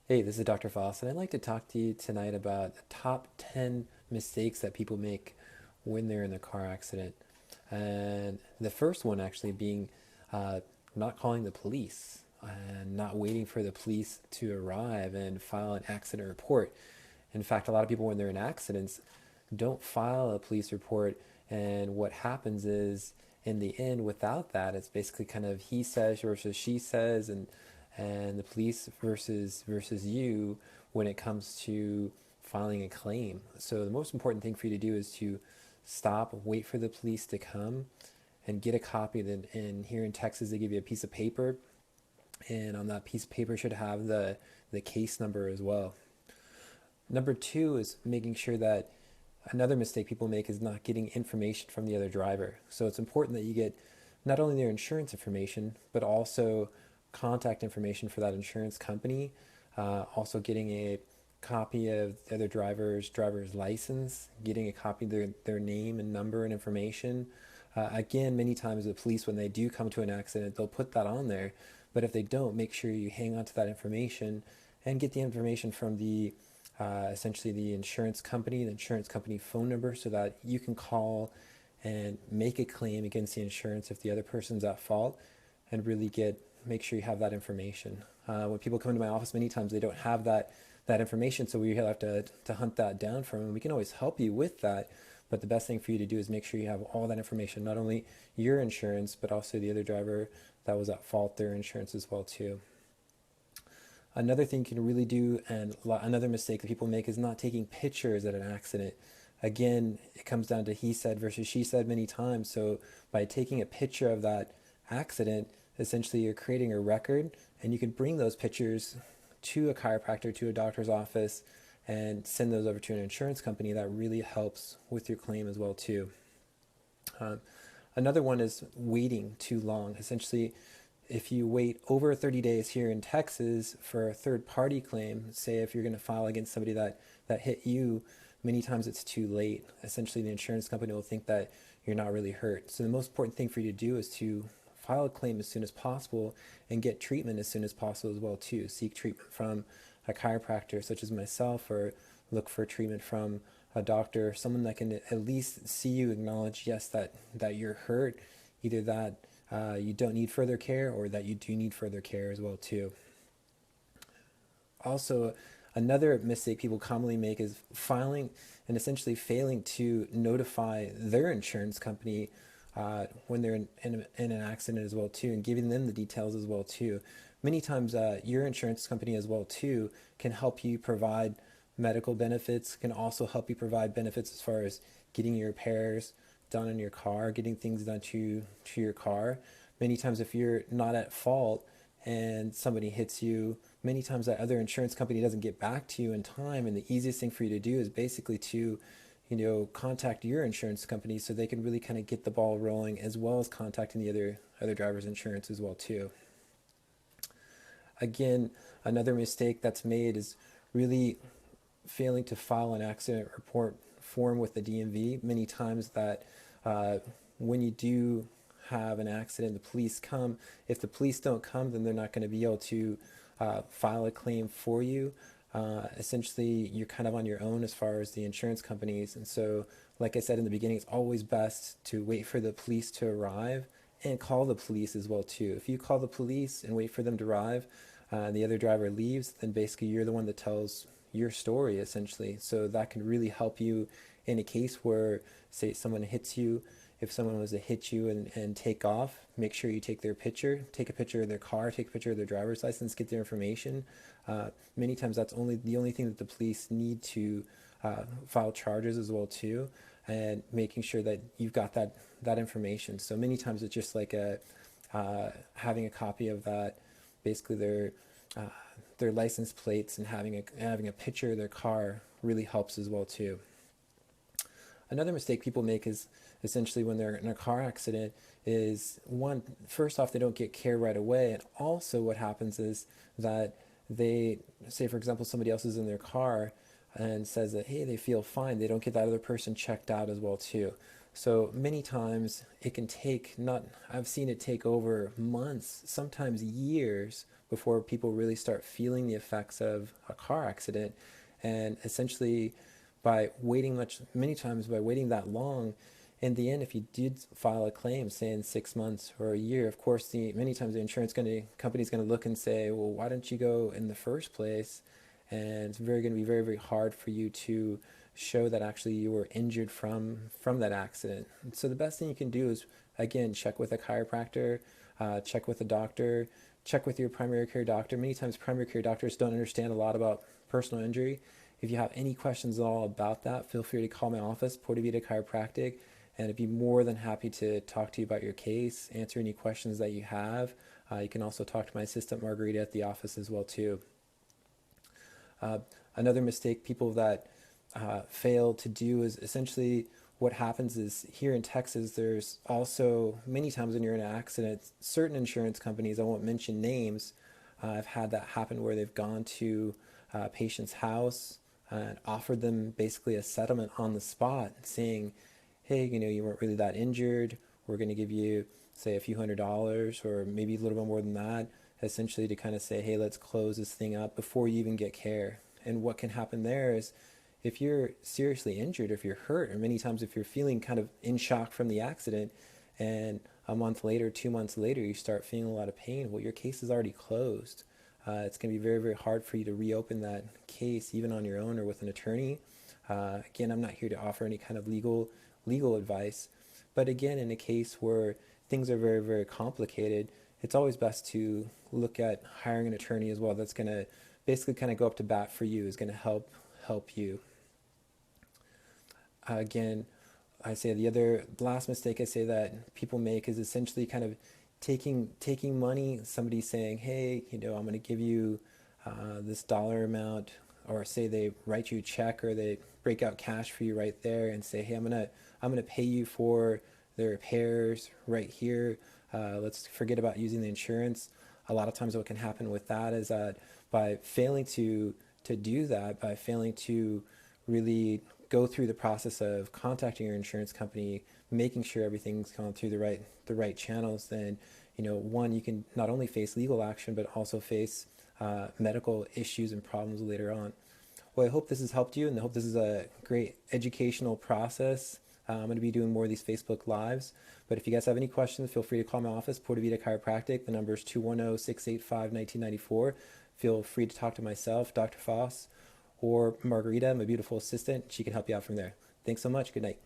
Hey, this is Dr. Foss, and I'd like to talk to you tonight about the top 10 mistakes that people make when they're in a car accident. And the first one actually being uh, not calling the police and not waiting for the police to arrive and file an accident report. In fact, a lot of people, when they're in accidents, don't file a police report. And what happens is, in the end, without that, it's basically kind of he says versus she says, and the police versus you when it comes to filing a claim. So the most important thing for you to do is to stop, wait for the police to come, and get a copy. Then, and here in Texas, they give you a piece of paper, and on that piece of paper should have the case number as well. Number two is making sure that another mistake people make is not getting information from the other driver. So it's important that you get not only their insurance information, but also contact information for that insurance company. Also getting a copy of the other driver's license, getting a copy of their name and number and information. Again, many times the police, when they do come to an accident, they'll put that on there. But if they don't, make sure you hang on to that information and get the information from essentially the insurance company phone number, so that you can call and make a claim against the insurance if the other person's at fault, and really make sure you have that information. When people come into my office, many times they don't have that information, so we have to hunt that down from them. We can always help you with that, but the best thing for you to do is make sure you have all that information, not only your insurance, but also the other driver that was at fault, their insurance as well too. Another thing you can really do, and another mistake that people make, is not taking pictures at an accident. Again, it comes down to he said versus she said many times. So by taking a picture of that accident, essentially you're creating a record, and you can bring those pictures to a chiropractor, to a doctor's office, and send those over to an insurance company. That really helps with your claim as well too. Uh, Another one is waiting too long. Essentially, if you wait over 30 days here in Texas for a third party claim, say if you're going to file against somebody that hit you, many times it's too late. Essentially, the insurance company will think that you're not really hurt. So the most important thing for you to do is to file a claim as soon as possible and get treatment as soon as possible as well too. Seek treatment from a chiropractor such as myself, or look for treatment from a doctor, someone that can at least see you, acknowledge, yes, that you're hurt, either that you don't need further care, or that you do need further care as well too. Also, another mistake people commonly make is filing and essentially failing to notify their insurance company when they're in an accident as well too, and giving them the details as well too. Many times your insurance company as well too can help you provide medical benefits, can also help you provide benefits as far as getting your repairs done in your car, getting things done to your car. Many times if you're not at fault and somebody hits you, many times that other insurance company doesn't get back to you in time, and the easiest thing for you to do is basically to contact your insurance company, so they can really kind of get the ball rolling, as well as contacting the other driver's insurance as well too. Again, another mistake that's made is really failing to file an accident report form with the DMV. Many times that when you do have an accident, the police come. If the police don't come, then they're not going to be able to file a claim for you. Essentially, you're kind of on your own as far as the insurance companies. And so, like I said in the beginning, it's always best to wait for the police to arrive and call the police as well too. If you call the police and wait for them to arrive, and the other driver leaves, then basically you're the one that tells your story essentially. So that can really help you in a case where, say, someone hits you. If someone was to hit you and take off, make sure you take their picture, take a picture of their car, take a picture of their driver's license, get their information. Many times that's the only thing that the police need to file charges as well too, and making sure that you've got that information. So many times it's just like having a copy of that, basically their license plates, and having a picture of their car really helps as well too. Another mistake people make is essentially when they're in a car accident is, one, first off, they don't get care right away. And also what happens is that they say, for example, somebody else is in their car and says that, hey, they feel fine. They don't get that other person checked out as well too. So many times it can take, not, I've seen it take over months, sometimes years, before people really start feeling the effects of a car accident. And essentially, by waiting many times by waiting that long, in the end, if you did file a claim, say in 6 months or a year, of course, many times the insurance company is going to look and say, well, why didn't you go in the first place? And it's going to be very, very hard for you to show that actually you were injured from that accident. And so the best thing you can do is, again, check with a chiropractor, check with a doctor, check with your primary care doctor. Many times primary care doctors don't understand a lot about personal injury. If you have any questions at all about that, feel free to call my office, Pura Vida Chiropractic, and I'd be more than happy to talk to you about your case, answer any questions that you have. You can also talk to my assistant Margarita at the office as well too. Another mistake people that fail to do is essentially what happens is here in Texas, there's also many times when you're in an accident, certain insurance companies, I won't mention names, I've had that happen where they've gone to a patient's house and offered them basically a settlement on the spot saying, hey, you weren't really that injured. We're going to give you, say, a few $100s or maybe a little bit more than that, essentially to kind of say, hey, let's close this thing up before you even get care. And what can happen there is if you're seriously injured, if you're hurt, or many times if you're feeling kind of in shock from the accident and a month later, 2 months later, you start feeling a lot of pain, well, your case is already closed. It's going to be very, very hard for you to reopen that case, even on your own or with an attorney. Again, I'm not here to offer any kind of legal advice, but again, in a case where things are very, very complicated, it's always best to look at hiring an attorney as well. That's going to basically kind of go up to bat for you, is going to help you. Again, I say the last mistake I say that people make is essentially kind of taking money, somebody saying, hey, I'm going to give you this dollar amount, or say they write you a check or they break out cash for you right there and say, hey, I'm gonna pay you for the repairs right here. Let's forget about using the insurance. A lot of times what can happen with that is that by failing to do that, by failing to really go through the process of contacting your insurance company, making sure everything's gone through the right channels, then one, you can not only face legal action but also face medical issues and problems later on. Well, I hope this has helped you, and I hope this is a great educational process. I'm going to be doing more of these Facebook Lives, but if you guys have any questions, feel free to call my office, Pura Vida Chiropractic. The number is 210-685-1994. Feel free to talk to myself, Dr. Foss, or Margarita, my beautiful assistant. She can help you out from there. Thanks so much. Good night.